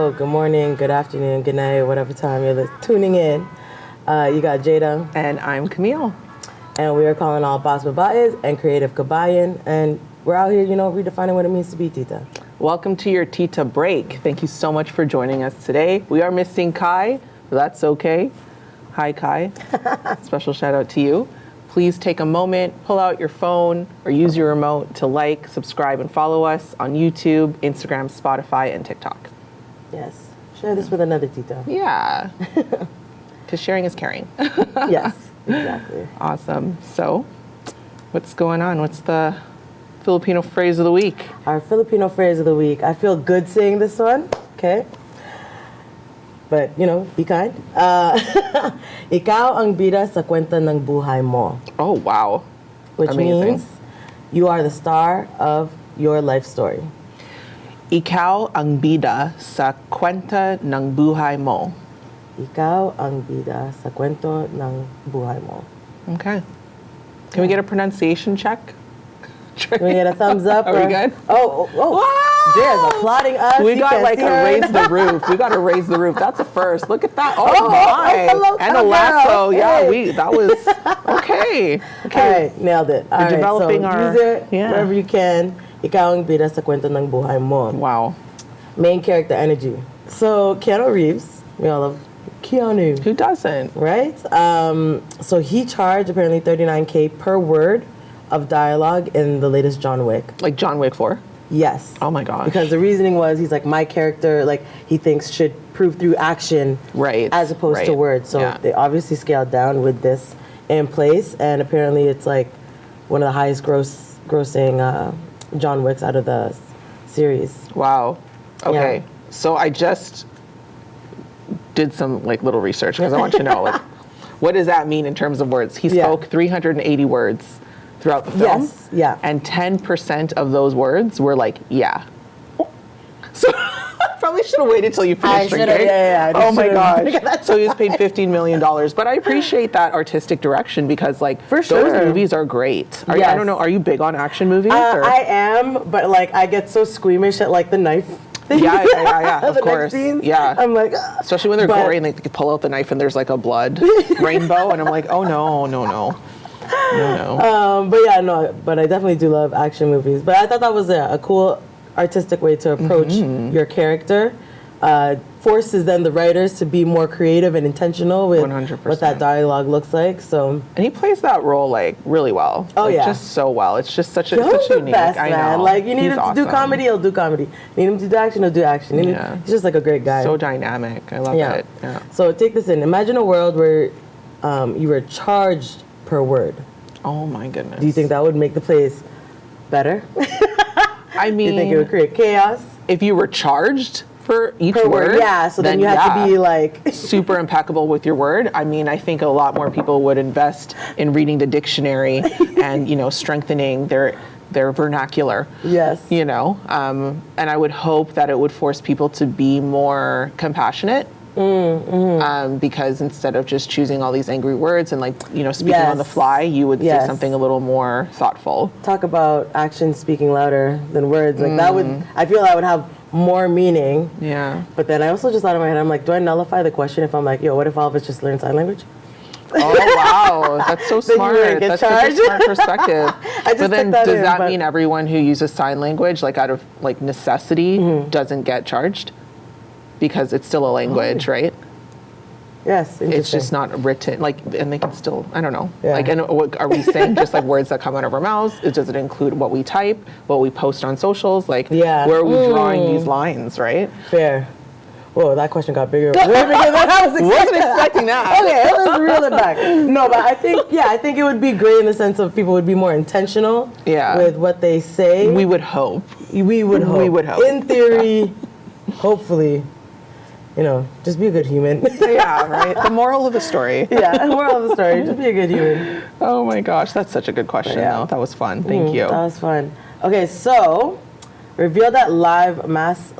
hello, good morning, good afternoon, good night, whatever time you're tuning in. You got Jada. And I'm Camille. And we are calling all boss babaes and creative kabayan. And we're out here, redefining what it means to be TITA. Welcome to your TITA break. Thank you so much for joining us today. We are missing Kai, but that's okay. Hi, Kai. Special shout out to you. Please take a moment, pull out your phone or use your remote to like, subscribe, and follow us on YouTube, Instagram, Spotify, and TikTok. Yes. Share this with another Tita. Yeah. Because sharing is caring. Yes, exactly. Awesome. So, what's going on? What's the Filipino phrase of the week? Our Filipino phrase of the week. I feel good saying this one, okay? But, be kind. Ikaw ang bida sa kwenta ng buhay mo. Oh, wow. Which Amazing. means you are the star of your life story. Ikaw ang bida sa kwenta ng buhay mo. Ikaw ang bida sa kwento ng buhay mo. Okay. Can we get a pronunciation check? Can we get a thumbs up? Are we good? Oh. Jay's applauding us. We got like a raise the roof. We got to raise the roof. That's a first. Look at that. Oh my. Hello, and a lasso. Hey. Yeah, that was okay. All right, nailed it. All We're right, developing so our use it wherever you can. Ikaw ang bida sa kwento ng buhay mo. Wow. Main character energy. So Keanu Reeves, we all love Keanu. Who doesn't? Right? So he charged apparently $39K per word of dialogue in the latest John Wick. Like John Wick 4? Yes. Oh my gosh. Because the reasoning was he's like, my character, like he thinks should prove through action as opposed to words. So they obviously scaled down with this in place, and apparently it's like one of the highest grossing John Wicks out of the series. Wow. Okay. Yeah. So I just did some like little research because I want you to know like what does that mean in terms of words? He spoke 380 words throughout the film. Yes, yeah. And 10% of those words were like, yeah. So I probably should have waited till you finished drinking. Oh my gosh. So he was paid $15 million. But I appreciate that artistic direction because like those movies are great. I don't know, are you big on action movies? I am, but like I get so squeamish at like the knife thing. Yeah, of course. Yeah. I'm like, especially when they're gory and they pull out the knife and there's like a blood rainbow and I'm like, oh no. But I definitely do love action movies. But I thought that was a cool artistic way to approach your character. Forces then the writers to be more creative and intentional with 100%. What that dialogue looks like. So, and he plays that role like really well. Oh, like, just so well. It's just such a He's unique. Best, I man. know. Like you need He's him to do comedy, he'll do comedy. Need him to do action, he'll do action. He's just like a great guy. So dynamic. I love it. Yeah. So take this in. Imagine a world where you were charged per word. Oh my goodness. Do you think that would make the place better? I mean, do you think it would create chaos? If you were charged for each word, so then you have to be like super impeccable with your word. I mean, I think a lot more people would invest in reading the dictionary and strengthening their vernacular. Yes. And I would hope that it would force people to be more compassionate. Because instead of just choosing all these angry words and speaking on the fly, you would say something a little more thoughtful. Talk about actions speaking louder than words. Like that would, I feel that would have more meaning. Yeah. But then I also just thought in my head, I'm like, do I nullify the question if I'm like, yo, what if all of us just learn sign language? Oh wow, that's so smart. That's such a smart perspective. But then does that mean everyone who uses sign language, like out of like necessity, doesn't get charged? Because it's still a language, right? Yes, it's just not written, and they can still, I don't know. Yeah. And what are we saying? Just like words that come out of our mouths? Does it include what we type, what we post on socials? Where are we drawing these lines, right? Fair. Whoa, that question got bigger. Way bigger than I was expecting. Wasn't expecting that. Okay, let's reel it back. No, but I think it would be great in the sense of people would be more intentional with what they say. We would hope. We would hope. In theory, hopefully. Just be a good human. Yeah, right? The moral of the story. The moral of the story. Just be a good human. Oh my gosh, that's such a good question, though. That was fun. Thank you. That was fun. Okay, so, reveal that live Mass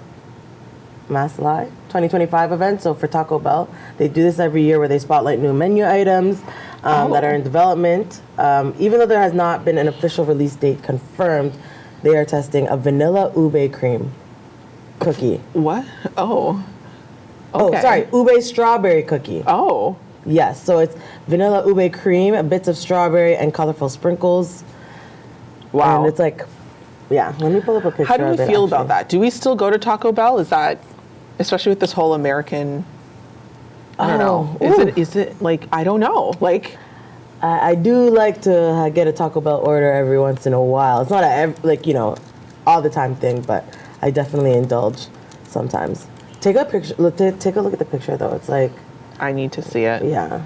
Live 2025 event. So for Taco Bell, they do this every year where they spotlight new menu items that are in development. Even though there has not been an official release date confirmed, they are testing a vanilla ube cream cookie. What? Oh. Oh, Okay. sorry, ube strawberry cookie. Oh, Yes, so it's vanilla ube cream, bits of strawberry, and colorful sprinkles. wow. And it's like, yeah, let me pull up a picture How do of we it, feel about actually. that? Do we still go to Taco Bell? Is that, especially with this whole American, I don't know. Is it like, I don't know. Like, I do like to get a Taco Bell order every once in a while. It's not all the time thing, but I definitely indulge sometimes. Take a picture. Take a look at the picture though. It's like, I need to see it. yeah.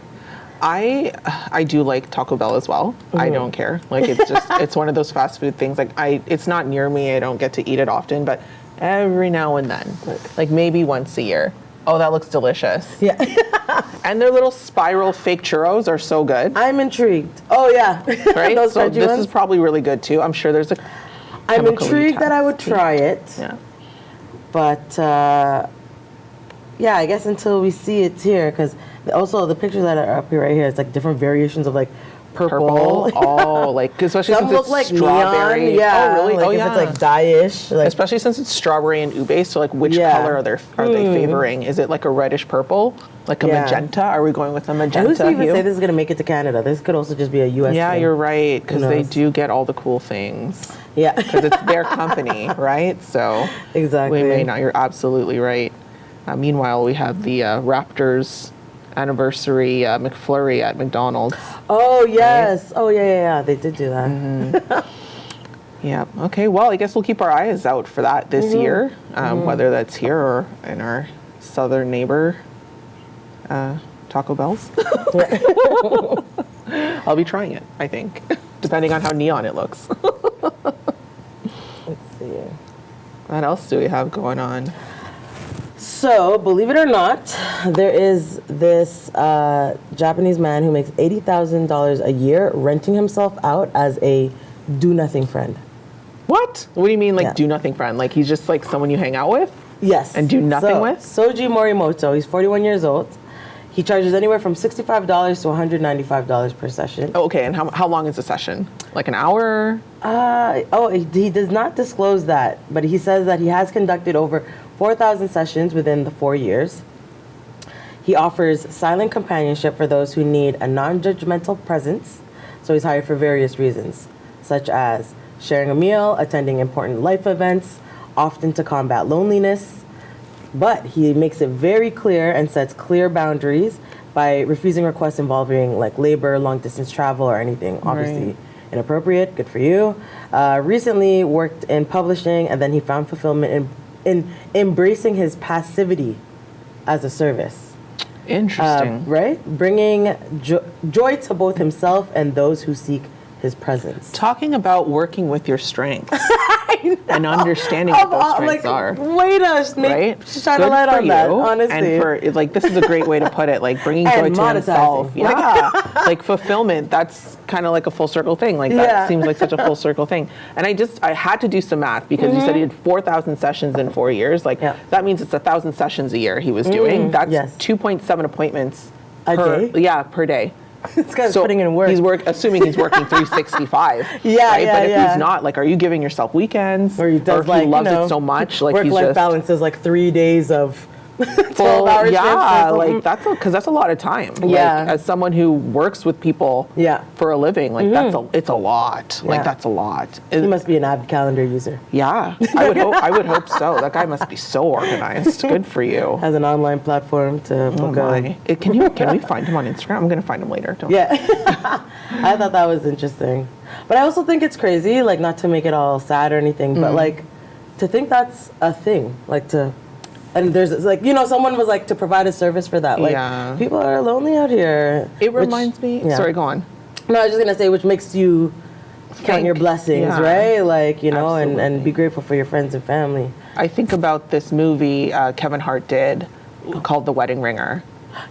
I do like Taco Bell as well. I don't care. Like, it's just, it's one of those fast food things. Like, it's not near me. I don't get to eat it often, but every now and then, like maybe once a year. Oh, that looks delicious. Yeah. And their little spiral fake churros are so good. I'm intrigued. Oh yeah. Right? Those So veggie this ones? is probably really good too. I'm sure there's a I'm chemical intrigued that I would test. try it. Yeah. But yeah, I guess until we see it here, because also the pictures that are up here right here, it's like different variations of like purple. Oh, like, especially Some since look it's like strawberry. neon. Yeah. Oh, really? Like Oh, if yeah. it's like dye-ish. Like, Especially since it's strawberry and ube, so like which Yeah. color are they favoring? Is it like a reddish purple? Like a Yeah. magenta? Are we going with a and magenta who's to even hue? say this is gonna make it to Canada? This could also just be a U.S. Yeah, thing. you're right, because Who they knows? do get all the cool things. Yeah. Because it's their company, right? So Exactly. we may not. You're absolutely right. Meanwhile, we have the Raptors anniversary McFlurry at McDonald's. Oh yes. Oh yeah. They did do that. Yeah. Okay. Well, I guess we'll keep our eyes out for that this year, whether that's here or in our southern neighbor, Taco Bell's. I'll be trying it, I think, depending on how neon it looks. Let's see. What else do we have going on? So, believe it or not, there is this Japanese man who makes $80,000 a year renting himself out as a do-nothing friend. What? What do you mean, like, Yeah. do nothing friend? Like, he's just like someone you hang out with? Yes. And do nothing with? Soji Morimoto, he's 41 years old. He charges anywhere from $65 to $195 per session. Oh, okay, and how long is the session? Like an hour? He does not disclose that, but he says that he has conducted over 4,000 sessions within the 4 years. He offers silent companionship for those who need a non-judgmental presence, so he's hired for various reasons, such as sharing a meal, attending important life events, often to combat loneliness. But he makes it very clear and sets clear boundaries by refusing requests involving like labor, long distance travel, or anything obviously Right. inappropriate. Good for you. Recently worked in publishing, and then he found fulfillment in embracing his passivity as a service. Interesting. Right? Bringing joy to both himself and those who seek his presence. Talking about working with your strengths and understanding what those strengths are. Way to Right? shine a light on that, honestly. And for, like, this is a great way to put it, like, bringing joy And to himself. monetizing. Yeah. Like, fulfillment, that's kind of like a full circle thing. Like, that Yeah. seems like such a full circle thing. And I had to do some math because you said he did 4,000 sessions in 4 years. Like, Yeah. that means it's 1,000 sessions a year he was doing. That's yes. 2.7 appointments A day? Yeah, per day. This guy's putting in work. He's assuming he's working 365. Yeah, right? yeah, But if yeah. he's not, like, are you giving yourself weekends? Or he does if like, he loves you know, it so much, like he's work-life just balance is like 3 days of full. 12-hour shifts or Yeah, something. like because that's a lot of time. Yeah. Like, as someone who works with people. Yeah. For a living, like it's a lot. Like Yeah. that's a lot. He must be an avid calendar user. Yeah, I would hope so. That guy must be so organized. Good for you. Has an online platform to Oh book my. Can we find him on Instagram? I'm gonna find him later. Don't Yeah. I thought that was interesting. But I also think it's crazy, like not to make it all sad or anything, but like to think that's a thing. Like to and there's like, you know, someone was like to provide a service for that. Like Yeah. people are lonely out here. It which- reminds me. yeah. Sorry, go on. No, I was just gonna say, which makes you count your blessings, yeah. right? Like, you know, and Absolutely. be grateful for your friends and family. I think about this movie Kevin Hart did called The Wedding Ringer,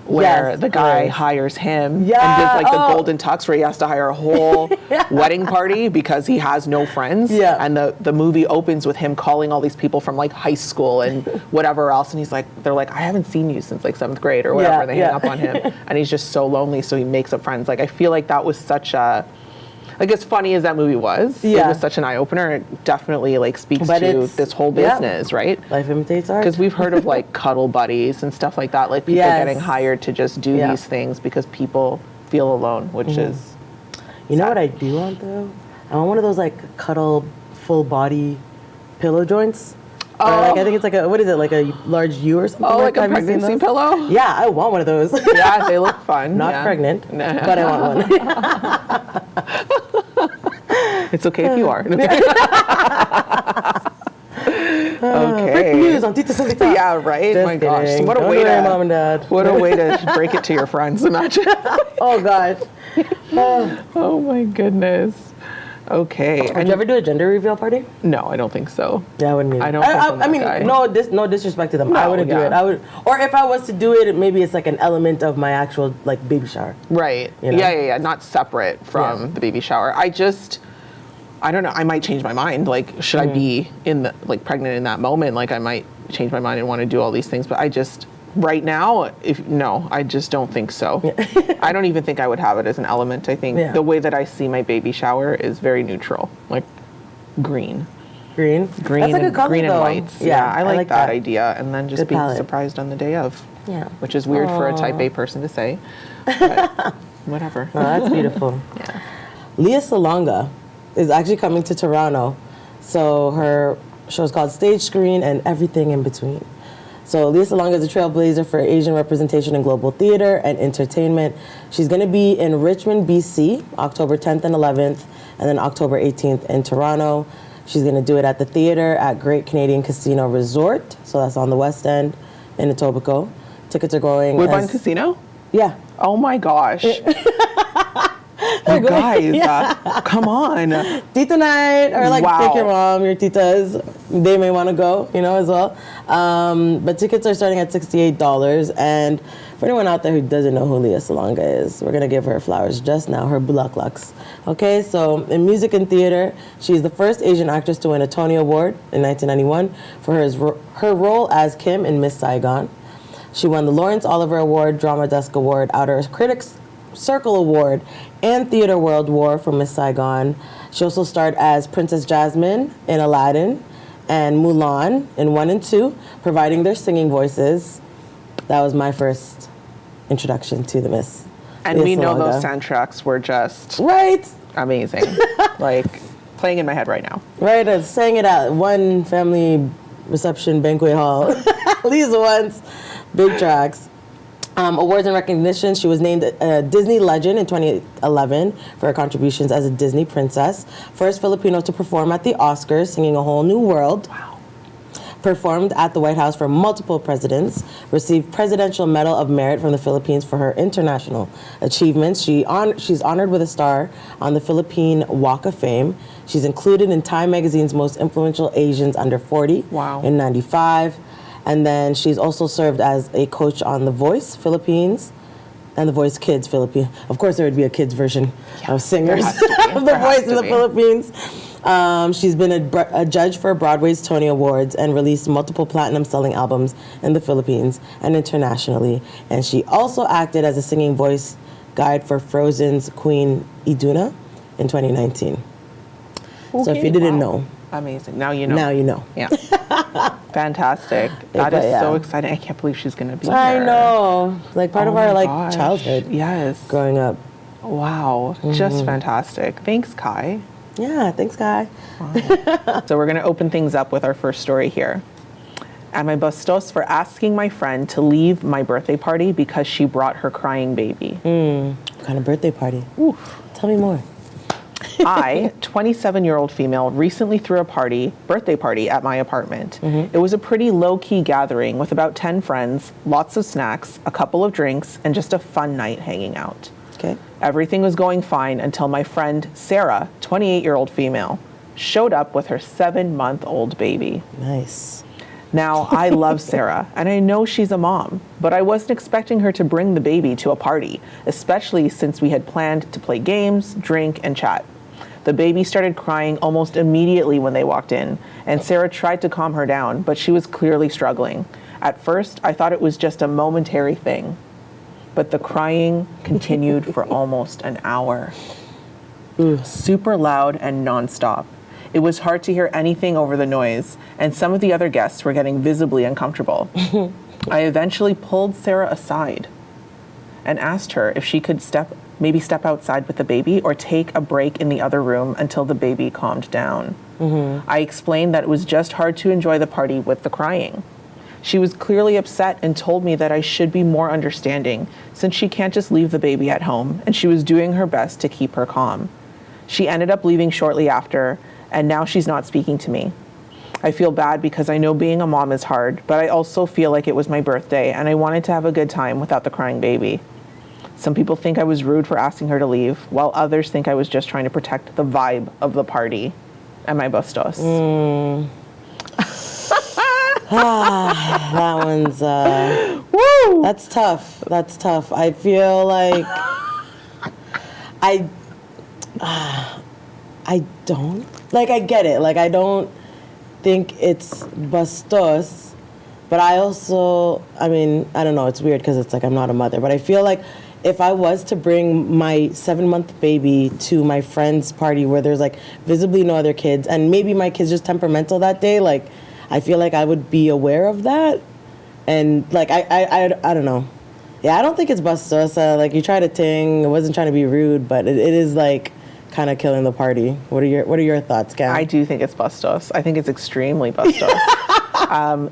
where Yes, the guy yes. hires him and Yeah, does like the oh. golden tux where he has to hire a whole wedding party because he has no friends. Yeah. And the movie opens with him calling all these people from like high school and whatever else. And he's like, they're like, I haven't seen you since like 7th grade or whatever. Yeah, And they yeah. hang up on him. And he's just so lonely. So he makes up friends. Like, I feel like that was such a like as funny as that movie was, it was such an eye opener. It definitely like speaks to this whole business, right? Life imitates art. Because we've heard of like cuddle buddies and stuff like that, like people getting hired to just do these things because people feel alone, which is. You know what I do want though? I want one of those like cuddle full body pillow joints. Or like, I think it's like a, what is it, like a large U or something? Oh, like a pregnancy pillow? Yeah, I want one of those. Yeah, they look fun. Not pregnant, but I want one. It's okay if you are. Okay. Breaking news on TITA SALITA. Yeah, right? Just my kidding. gosh. What a Don't way worry, Mom and Dad. What a way to break it to your friends, imagine. Oh, gosh. Oh, my goodness. Okay. Would you ever do a gender reveal party? No, I don't think so. Yeah, I wouldn't either. I don't think I'm that guy. no disrespect to them. I wouldn't do it. I would, or if I was to do it, maybe it's like an element of my actual like baby shower. Right. You know? Yeah. Not separate from the baby shower. I don't know. I might change my mind. Like, should I be pregnant in that moment? Like, I might change my mind and want to do all these things. But I just, right now, I just don't think so. I don't even think I would have it as an element. I think the way that I see my baby shower is very neutral, like green. Green. Green. That's a good color, green and whites. Yeah, I like that idea. And then just being surprised on the day of. Yeah. Which is weird for a type A person to say. But whatever. Oh, that's beautiful. Yeah. Leah Salonga is actually coming to Toronto. So her show is called Stage, Screen, and Everything in Between. So Leah Salonga is a trailblazer for Asian representation in global theater and entertainment. She's going to be in Richmond, BC, October 10th and 11th, and then October 18th in Toronto. She's going to do it at the theater at Great Canadian Casino Resort. So that's on the West End in Etobicoke. Tickets are going. Woodbine Casino? Yeah. Oh my gosh. You guys, come on. Tita night, or like take your mom, your titas. They may want to go, as well. But tickets are starting at $68. And for anyone out there who doesn't know who Leah Salonga is, we're going to give her flowers just now, her bulaklaks. Okay, so in music and theater, she's the first Asian actress to win a Tony Award in 1991 for her role as Kim in Miss Saigon. She won the Lawrence Oliver Award, Drama Desk Award, Outer Critics Circle Award, and Theater World War for Miss Saigon. She also starred as Princess Jasmine in Aladdin and Mulan in 1 and 2, providing their singing voices. That was my first introduction to the Miss. And Leah we know Salonga. those soundtracks were just amazing. Like playing in my head right now. Right, I sang it at one family reception banquet hall. These ones, big tracks. Awards and recognition. She was named a Disney Legend in 2011 for her contributions as a Disney princess. First Filipino to perform at the Oscars, singing A Whole New World. Wow. Performed at the White House for multiple presidents. Received Presidential Medal of Merit from the Philippines for her international achievements. She's honored with a star on the Philippine Walk of Fame. She's included in Time Magazine's Most Influential Asians Under 40 in 95. And then she's also served as a coach on The Voice Philippines and The Voice Kids Philippines. Of course, there would be a kids version of singers of The Voice in the Philippines. She's been a judge for Broadway's Tony Awards and released multiple platinum-selling albums in the Philippines and internationally. And she also acted as a singing voice guide for Frozen's Queen Iduna in 2019. Okay, so if you didn't know. Amazing. Now you know. Now you know. Yeah. Fantastic. That is so exciting. I can't believe she's going to be here. I know. Like part of our childhood. Yes. Growing up. Wow. Just fantastic. Thanks, Kai. Yeah, thanks, Kai. Wow. So we're going to open things up with our first story here. Am I bastos for asking my friend to leave my birthday party because she brought her crying baby? What kind of birthday party? Oof. Tell me more. I, 27-year-old female, recently threw a birthday party at my apartment. It was a pretty low-key gathering with about 10 friends, lots of snacks, a couple of drinks, and just a fun night hanging out. Okay. Everything was going fine until my friend Sarah, 28-year-old female, showed up with her 7-month-old baby. Nice. Now, I love Sarah, and I know she's a mom, but I wasn't expecting her to bring the baby to a party, especially since we had planned to play games, drink, and chat. The baby started crying almost immediately when they walked in, and Sarah tried to calm her down, but she was clearly struggling. At first, I thought it was just a momentary thing, but the crying continued for almost an hour. super loud and nonstop. It was hard to hear anything over the noise, and some of the other guests were getting visibly uncomfortable. I eventually pulled Sarah aside and asked her if she could maybe step outside with the baby or take a break in the other room until the baby calmed down. I explained that it was just hard to enjoy the party with the crying. She was clearly upset and told me that I should be more understanding since she can't just leave the baby at home, and she was doing her best to keep her calm. She ended up leaving shortly after, and now she's not speaking to me. I feel bad because I know being a mom is hard, but I also feel like it was my birthday and I wanted to have a good time without the crying baby. Some people think I was rude for asking her to leave, while others think I was just trying to protect the vibe of the party. Am I bustos? That one's, woo! That's tough. That's tough. I feel like I don't, like, I get it. Like, I don't think it's bustos, but I also, I mean, I don't know, it's weird because it's like I'm not a mother, but I feel like if I was to bring my 7-month baby to my friend's party where there's like visibly no other kids, and maybe my kid's just temperamental that day, like, I feel like I would be aware of that. And like, I don't know. Yeah, I don't think it's bustos. Like, you try to ting, I wasn't trying to be rude, but it is like kind of killing the party. What are your thoughts, Cam? I do think it's bustos. I think it's extremely bustos.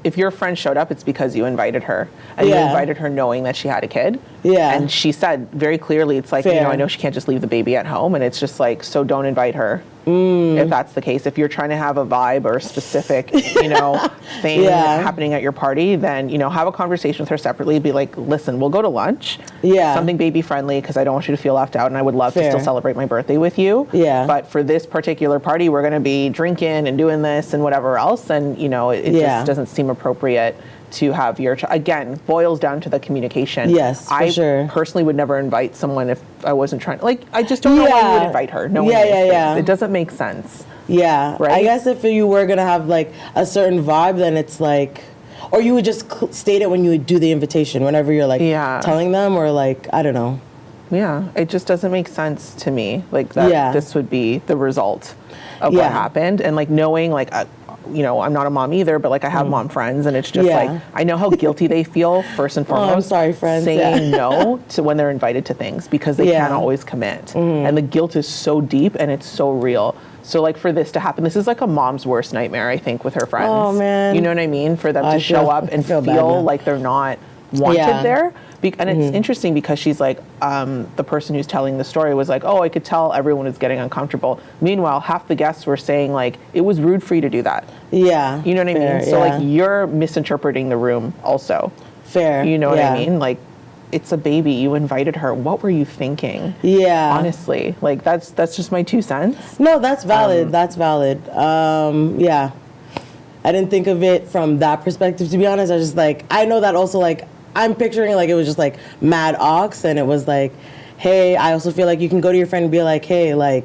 If your friend showed up, it's because you invited her. And you invited her knowing that she had a kid. Yeah. And she said very clearly, it's like, Fair. I know she can't just leave the baby at home. And it's just like, so don't invite her. If that's the case. If you're trying to have a vibe or a specific, thing happening at your party, then, have a conversation with her separately. Be like, listen, we'll go to lunch. Yeah. Something baby friendly, because I don't want you to feel left out, and I would love to still celebrate my birthday with you. Yeah. But for this particular party, we're going to be drinking and doing this and whatever else. And, it just doesn't seem appropriate to have your again, boils down to the communication. Yes, for sure. I personally would never invite someone if I wasn't trying. Like, I just don't know why you would invite her. It doesn't make sense. Yeah, right? I guess if you were gonna have like a certain vibe, then it's like, or you would just state it when you would do the invitation, whenever you're like telling them, or like, I don't know. Yeah, it just doesn't make sense to me. Like that, this would be the result of what happened, and like knowing like. I'm not a mom either, but like I have mom friends, and it's just like, I know how guilty they feel first and foremost. I'm sorry, friends. Saying no to when they're invited to things because they can't always commit. And the guilt is so deep and it's so real. So like for this to happen, this is like a mom's worst nightmare, I think, with her friends. Oh man. You know what I mean? For them to show up and feel like they're not wanted there. And it's interesting because she's like, the person who's telling the story was like, oh, I could tell everyone is getting uncomfortable. Meanwhile, half the guests were saying like, it was rude for you to do that. Yeah. You know what I mean? So like, you're misinterpreting the room also. Fair. You know what I mean? Like, it's a baby. You invited her. What were you thinking? Yeah. Honestly, like that's just my 2 cents. No, that's valid. That's valid. Yeah. I didn't think of it from that perspective, to be honest. I was just like, I know that also like, I'm picturing like it was just like mad ox, and it was like, hey, I also feel like you can go to your friend and be like, hey, like,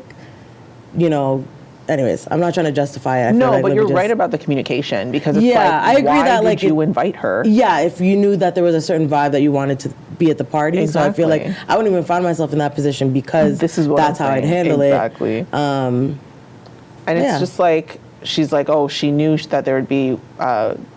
anyways, I'm not trying to justify it. No, but you're right about the communication, because it's like, I agree why that, like, you invite her? Yeah, if you knew that there was a certain vibe that you wanted to be at the party. Exactly. So I feel like I wouldn't even find myself in that position because that's how I'd handle it. Exactly. And it's just like, she's like, oh, she knew that there would be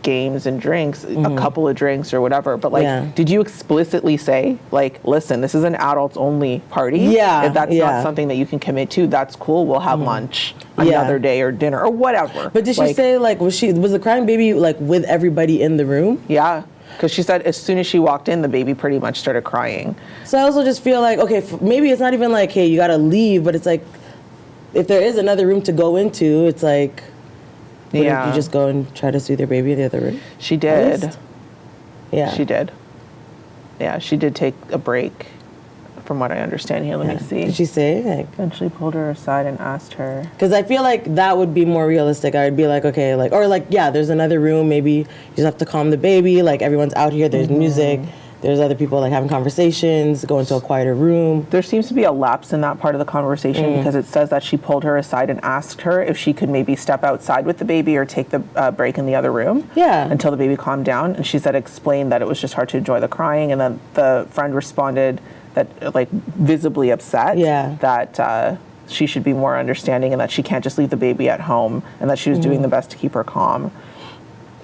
games and drinks, a couple of drinks or whatever. But like, did you explicitly say, like, listen, this is an adults only party? Yeah. If that's not something that you can commit to, that's cool. We'll have lunch another day or dinner or whatever. But did she say, like, was the crying baby like with everybody in the room? Yeah. Because she said as soon as she walked in, the baby pretty much started crying. So I also just feel like, okay, maybe it's not even like, hey, you got to leave, but it's like, if there is another room to go into, it's like, if you just go and try to soothe your baby in the other room? She did. Yeah. She did. Yeah, she did take a break, from what I understand here. Let me see. Did she say? Like, eventually pulled her aside and asked her. Because I feel like that would be more realistic. I would be like, okay, like, or like, there's another room. Maybe you just have to calm the baby. Like, everyone's out here. There's music. There's other people like having conversations, go into a quieter room. There seems to be a lapse in that part of the conversation because it says that she pulled her aside and asked her if she could maybe step outside with the baby or take the break in the other room until the baby calmed down. And she said, explained that it was just hard to enjoy the crying. And then the friend responded that, like, visibly upset that she should be more understanding and that she can't just leave the baby at home and that she was doing the best to keep her calm.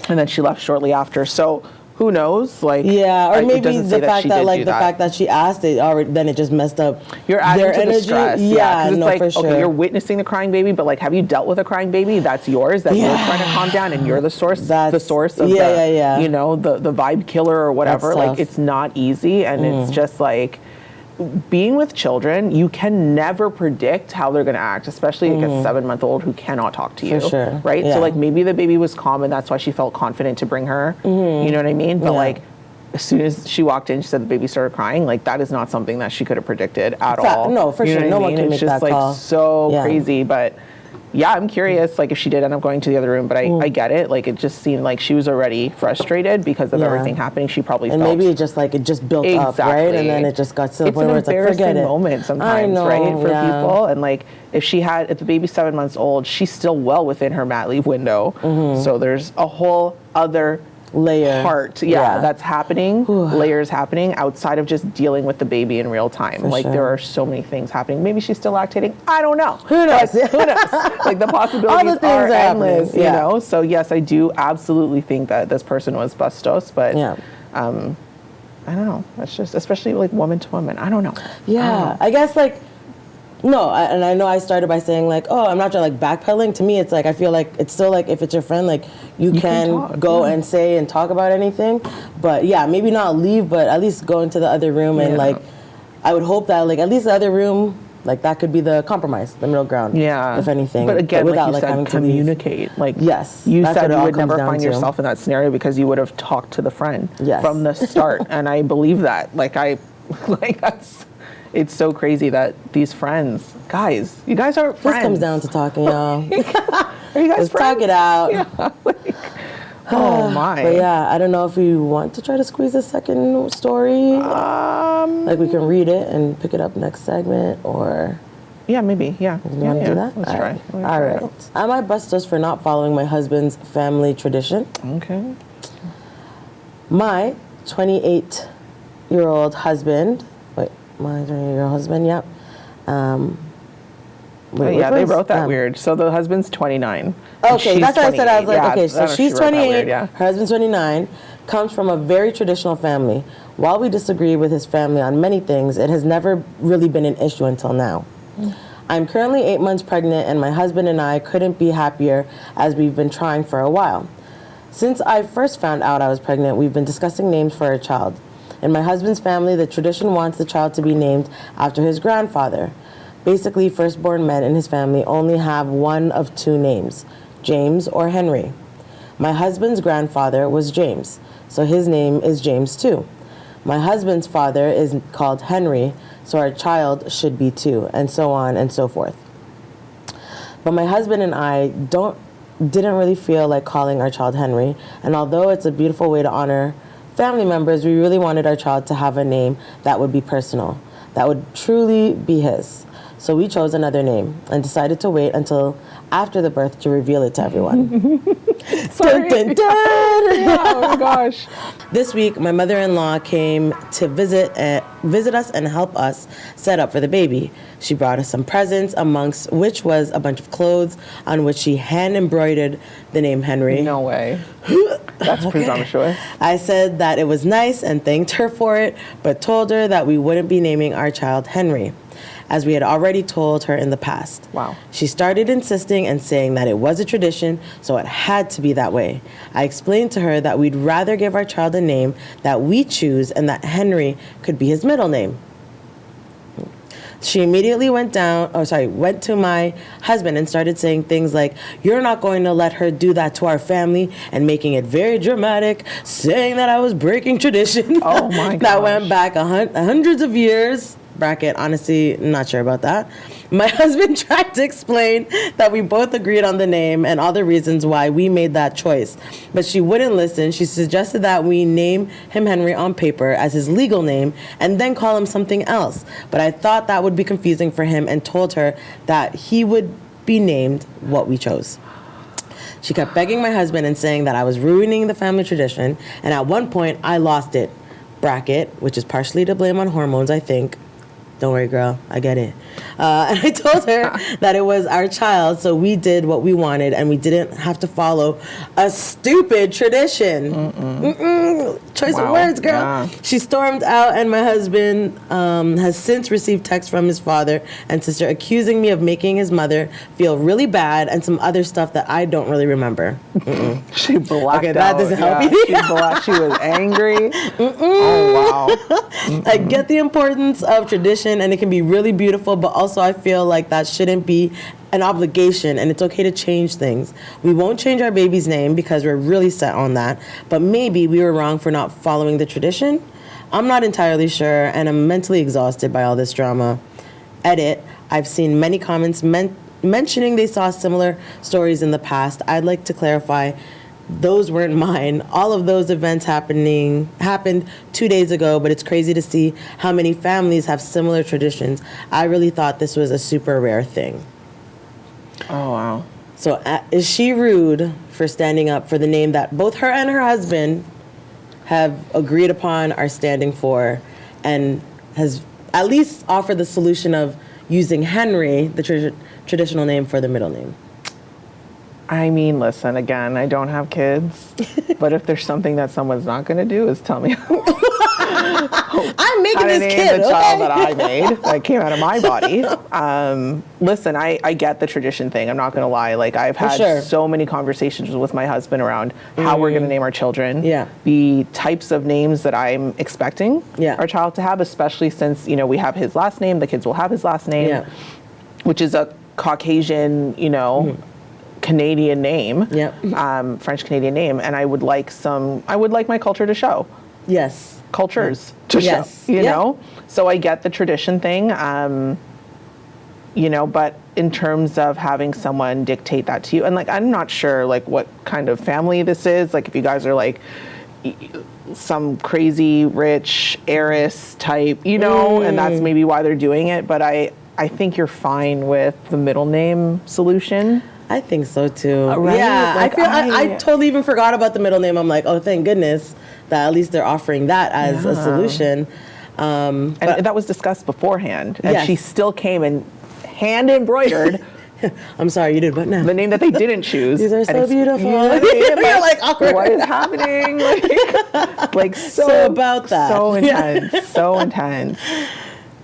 And then she left shortly after. So who knows? Like, yeah, or maybe the fact that the fact that she asked it already, then it just messed up. You're adding their to energy. The stress. Yeah, it's no, like, for sure. okay, you're witnessing the crying baby, but like, have you dealt with a crying baby? That's yours. That you're trying to calm down, and you're the source. The source of the you know, the vibe killer or whatever. Like, it's not easy, and it's just like, being with children, you can never predict how they're going to act, especially like a 7-month-old who cannot talk to you. For sure. Right? Yeah. So like maybe the baby was calm and that's why she felt confident to bring her. You know what I mean? But like as soon as she walked in, she said the baby started crying. Like that is not something that she could have predicted at all. No, for sure. No one can make that call. It's just like so crazy. But yeah, I'm curious, like if she did end up going to the other room, but I get it. Like it just seemed like she was already frustrated because of everything happening. She probably felt. And maybe it just built up, right? And then it just got to the point where it's like, forget it. It's an embarrassing moment sometimes, right, for people. And like if the baby's 7 months old, she's still well within her mat leave window. So there's a whole other layer part that's happening, layers happening outside of just dealing with the baby in real time. Like there are so many things happening. Maybe she's still lactating, I don't know. Who knows? Who knows? Like the possibilities are endless, you know. So yes, I do absolutely think that this person was bustos, but I don't know. It's just, especially like woman to woman, I don't know. I guess like no, and I know I started by saying like, oh, I'm not just like backpedaling. To me, it's like I feel like it's still like if it's your friend, like you can go and say and talk about anything. But yeah, maybe not leave, but at least go into the other room and like I would hope that like at least the other room, like that could be the compromise, the middle ground. Yeah. If anything. But again, without like you said, communicate. Like you said you would never find yourself in that scenario because you would have talked to the friend from the start. And I believe that. It's so crazy that these friends, guys, you guys aren't friends. This comes down to talking, y'all. Are you guys Let's friends? talk it out. Yeah, oh my. But yeah, I don't know if we want to try to squeeze a second story. Like we can read it and pick it up next segment, or yeah, maybe. Yeah. You want to do that? Let's try. All right. Am I bustos for not following my husband's family tradition? Okay. My 28-year-old husband. My 28-year-old husband, yep. They wrote that weird. So the husband's 29. Okay, that's what I said. I was like, okay, so she's 28, her husband's 29, comes from a very traditional family. While we disagree with his family on many things, it has never really been an issue until now. I'm currently 8 months pregnant, and my husband and I couldn't be happier as we've been trying for a while. Since I first found out I was pregnant, we've been discussing names for our child. In my husband's family, the tradition wants the child to be named after his grandfather. Basically, firstborn men in his family only have one of two names, James or Henry. My husband's grandfather was James, so his name is James too. My husband's father is called Henry, so our child should be too, and so on and so forth. But my husband and I didn't really feel like calling our child Henry, and although it's a beautiful way to honor family members, we really wanted our child to have a name that would be personal, that would truly be his. So we chose another name and decided to wait until after the birth to reveal it to everyone. Sorry. Dun, dun, dun. Oh my gosh. This week, my mother-in-law came to visit us and help us set up for the baby. She brought us some presents, amongst which was a bunch of clothes on which she hand-embroidered the name Henry. No way. That's presumptuous. I said that it was nice and thanked her for it, but told her that we wouldn't be naming our child Henry, as we had already told her in the past. Wow. She started insisting and saying that it was a tradition, so it had to be that way. I explained to her that we'd rather give our child a name that we choose and that Henry could be his middle name. She immediately went to my husband and started saying things like, "You're not going to let her do that to our family," and making it very dramatic, saying that I was breaking tradition. Oh my gosh. That went back hundreds of years. Bracket, honestly, not sure about that. My husband tried to explain that we both agreed on the name and all the reasons why we made that choice, but she wouldn't listen. She suggested that we name him Henry on paper as his legal name and then call him something else. But I thought that would be confusing for him and told her that he would be named what we chose. She kept begging my husband and saying that I was ruining the family tradition, and at one point I lost it. Bracket, which is partially to blame on hormones, I think. don't worry, girl, I get it. And I told her that it was our child, so we did what we wanted, and we didn't have to follow a stupid tradition. Choice of words, girl. Yeah. She stormed out, and my husband has since received texts from his father and sister accusing me of making his mother feel really bad and some other stuff that I don't really remember. She blacked out. That doesn't help you. She was angry. Oh, wow. I get the importance of tradition, and it can be really beautiful, but also I feel like that shouldn't be an obligation, and it's okay to change things. We won't change our baby's name because we're really set on that, but maybe we were wrong for not following the tradition. I'm not entirely sure, and I'm mentally exhausted by all this drama. Edit, I've seen many comments mentioning they saw similar stories in the past. I'd like to clarify, those weren't mine. All of those events happened 2 days ago, but it's crazy to see how many families have similar traditions. I really thought this was a super rare thing. Oh, wow. So is she rude for standing up for the name that both her and her husband have agreed upon, are standing for, and has at least offered the solution of using Henry, the traditional name, for the middle name? I mean, listen, again, I don't have kids, but if there's something that someone's not going to do is tell me I'm making this kid, the okay? child that I made, that came out of my body. Listen, I get the tradition thing. I'm not going to lie. Like, I've had so many conversations with my husband around how we're going to name our children. The types of names that I'm expecting our child to have, especially since, you know, we have his last name, the kids will have his last name, which is a Caucasian, you know, Canadian name, French Canadian name, and I would like my culture to show. Cultures to show, you know? So I get the tradition thing, you know, but in terms of having someone dictate that to you, and like, I'm not sure like what kind of family this is, like if you guys are like some crazy rich heiress type, you know, and that's maybe why they're doing it, but I think you're fine with the middle name solution. I think so too. Right? Yeah, like, I totally even forgot about the middle name. I'm like, oh, thank goodness that at least they're offering that as a solution. And that was discussed beforehand, and she still came and hand embroidered. I'm sorry, you did what now? The name that they didn't choose. These are so beautiful. You know what I mean? You're like awkward. What is happening? Like so about that. So intense. So intense.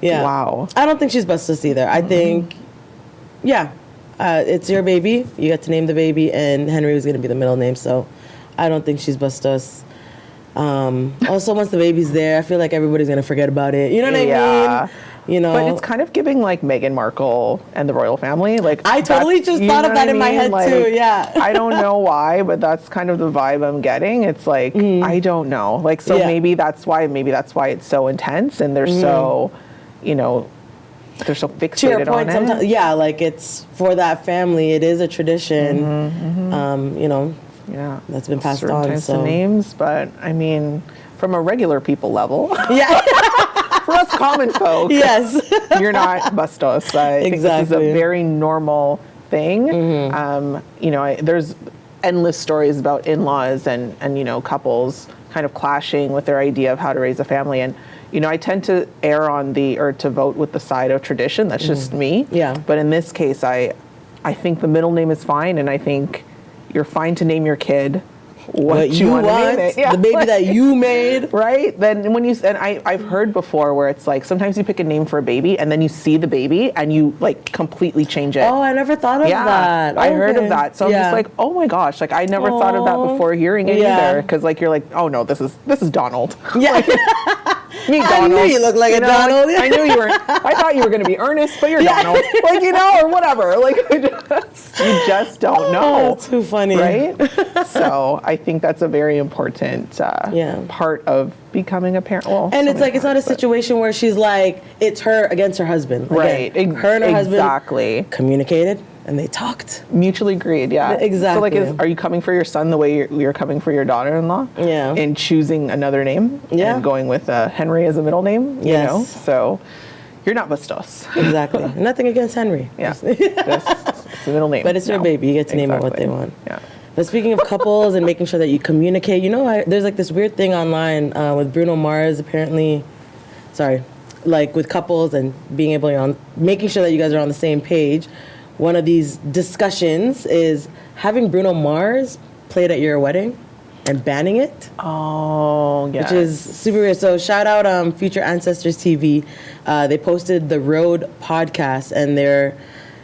Yeah. Wow. I don't think she's bustos either. I think, it's your baby. You get to name the baby, and Henry was going to be the middle name, so I don't think she's bustos. Also, once the baby's there, I feel like everybody's going to forget about it. You know what I mean? You know, but it's kind of giving like Meghan Markle and the royal family. Like, I totally just thought of that in my head like, too. Yeah. I don't know why, but that's kind of the vibe I'm getting. It's like, I don't know. Like, so maybe that's why it's so intense, and they're so, you know, they're so fixated to your point, on it. Yeah, like it's for that family. It is a tradition. You know. Yeah, that's been passed certain on. Types so of names, but I mean, from a regular people level, for us common folk, you're not bustos. I think this is a very normal thing. You know, there's endless stories about in-laws and you know, couples kind of clashing with their idea of how to raise a family, and you know, I tend to err on to vote with the side of tradition. That's just me. But in this case, I think the middle name is fine, and I think you're fine to name your kid what you want to name it. The baby that you made. Right? Then when I've heard before where it's like sometimes you pick a name for a baby and then you see the baby and you like completely change it. Oh, I never thought of that. I heard of that. So I'm just like, oh my gosh, like I never thought of that before hearing it either. Because like you're like, oh no, this is Donald. Yeah. Meet Donald. I knew you looked like a Donald. Like, I knew you were. I thought you were going to be Ernest, but you're Donald. Like, you know, or whatever. Like, you just don't know. Too funny, right? So I think that's a very important part of becoming a parent. Well, and it's like it's not a situation where she's like it's her against her husband. Right. Again, her and her husband communicated. And they talked. Mutually agreed, yeah. Exactly. So, like, are you coming for your son the way you're coming for your daughter-in-law? Yeah. And choosing another name? Yeah. And going with Henry as a middle name? You know? So, you're not bustos. Exactly. Nothing against Henry. Yeah. It's a middle name. But it's your baby. You get to name it what they want. Yeah. But speaking of couples and making sure that you communicate, you know, there's like this weird thing online with Bruno Mars, apparently. Sorry. like with couples and being able to making sure that you guys are on the same page. One of these discussions is having Bruno Mars played at your wedding and banning it. Oh, yeah. Which is super weird. So shout out Future Ancestors TV. They posted the Road podcast, and they're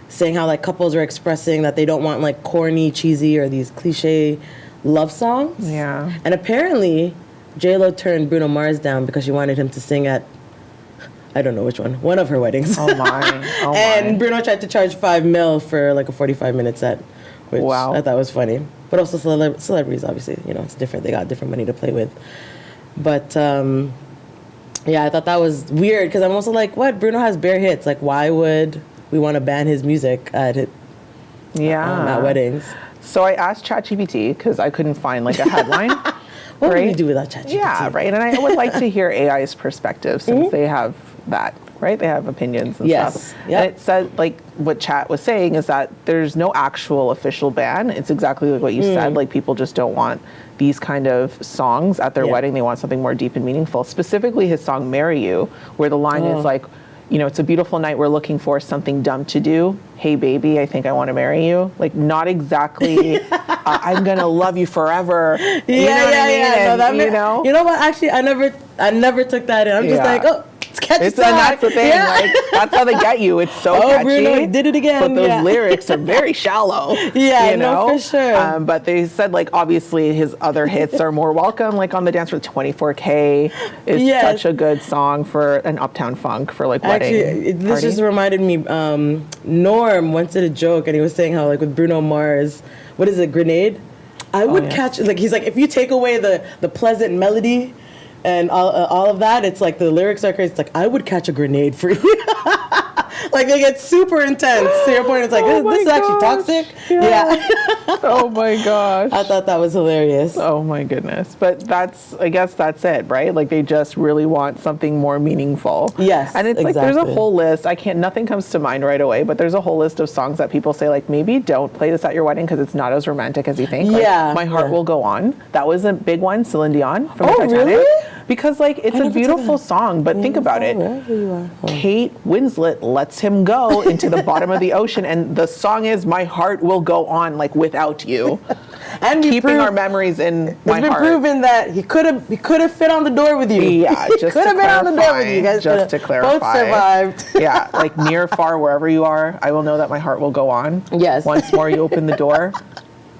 saying how like couples are expressing that they don't want like corny, cheesy, or these cliche love songs. Yeah. And apparently, J-Lo turned Bruno Mars down because she wanted him to sing at, I don't know which one of her weddings. Oh my. Oh and my. Bruno tried to charge $5 million for like a 45-minute set, which Wow. I thought was funny. But also celebrities, obviously, it's different. They got different money to play with. But yeah, I thought that was weird because I'm also like, what? Bruno has bare hits. Like, why would we want to ban his music at weddings? So I asked ChatGPT because I couldn't find like a headline. What right? would we do without ChatGPT? Yeah, right. And I would like to hear AI's perspective since they have that, right? They have opinions and stuff. Yep. And it said, like, what Chat was saying is that there's no actual official ban. It's exactly like what you said. Like, people just don't want these kind of songs at their wedding. They want something more deep and meaningful. Specifically his song Marry You, where the line is like, it's a beautiful night, we're looking for something dumb to do. Hey baby, I think I want to marry you. Like, not exactly I'm gonna love you forever. Yeah, you know what I mean? No, And, you know what? Actually, I never took that in. I'm just like, oh, it's catchy song. And that's the thing. Yeah. Like, that's how they get you. It's so catchy. Bruno, he did it again. But those lyrics are very shallow. Yeah, no, for sure. But they said, like, obviously his other hits are more welcome. Like, on the dance floor, 24K is such a good song for an Uptown Funk for like wedding. Actually, this just reminded me. Norm once did a joke, and he was saying how like with Bruno Mars, what is it, Grenade? I would catch, like, he's like, if you take away the pleasant melody and all of that, it's like the lyrics are crazy. It's like, I would catch a grenade for you. Like, they get super intense. To your point, it's like, this is actually toxic. Yeah. Oh my gosh. I thought that was hilarious. Oh my goodness. But I guess that's it, right? Like, they just really want something more meaningful. Yes, and it's exactly. like, there's a whole list. Nothing comes to mind right away, but there's a whole list of songs that people say, like, maybe don't play this at your wedding because it's not as romantic as you think. Like, My Heart Will Go On. That was a big one, Celine Dion from the Titanic. Really? Because, like, it's a beautiful song, but think about it. Kate Winslet lets him go into the bottom of the ocean, and the song is "My Heart Will Go On," like, without you. And keeping our memories in my heart. It's been proven that he could have fit on the door with you. Yeah, just could have been on the door with you. Guys just to clarify. Both survived. Yeah, like, near, far, wherever you are, I will know that my heart will go on. Yes. Once more you open the door.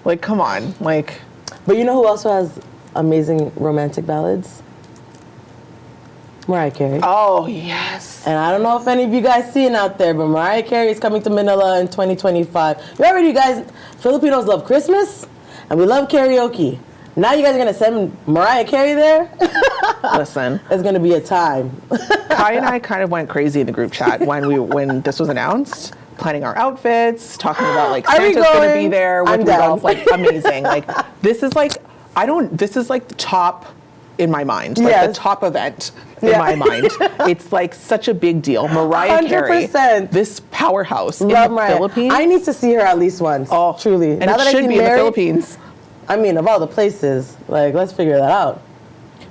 Like, come on, like. But you know who also has amazing romantic ballads? Mariah Carey. Oh, yes. And I don't know if any of you guys see it out there, but Mariah Carey is coming to Manila in 2025. You guys, Filipinos love Christmas, and we love karaoke. Now you guys are going to send Mariah Carey there? Listen. It's going to be a time. Kai and I kind of went crazy in the group chat when this was announced. Planning our outfits, talking about, like, Santa's going to be there with Rudolph. Like, amazing. Like, this is like the top in my mind. Like, the top event in my mind. It's like such a big deal. Mariah Carey, this powerhouse in the Philippines. I need to see her at least once. Oh, truly. And now it should be in the Philippines. I mean, of all the places, like, let's figure that out.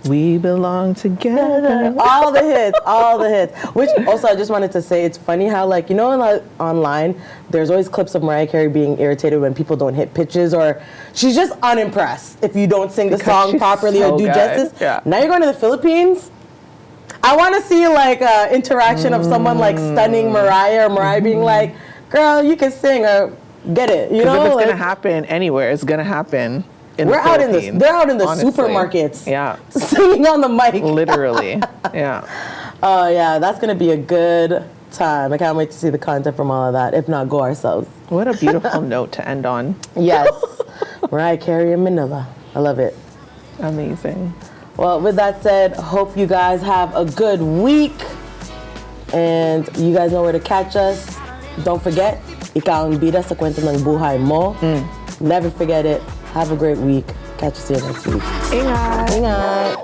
We belong together. All the hits. Which also, I just wanted to say, it's funny how, like, online, there's always clips of Mariah Carey being irritated when people don't hit pitches, or she's just unimpressed if you don't sing the song properly or do justice. Yeah. Now you're going to the Philippines. I want to see, like, interaction of someone, like, stunning Mariah, or Mariah being like, girl, you can sing, or get it. You know? If it's going to happen anywhere, it's going to happen. They're out in the supermarkets. Yeah. Singing on the mic. Literally. Yeah. Oh, yeah. That's going to be a good time. I can't wait to see the content from all of that. If not, go ourselves. What a beautiful note to end on. Yes. Mariah Carey in Manila. I love it. Amazing. Well, with that said, hope you guys have a good week. And you guys know where to catch us. Don't forget, ikaw ang bida sa kwento ng buhay mo. Never forget it. Have a great week. Catch us here next week. Ingat. Ingat.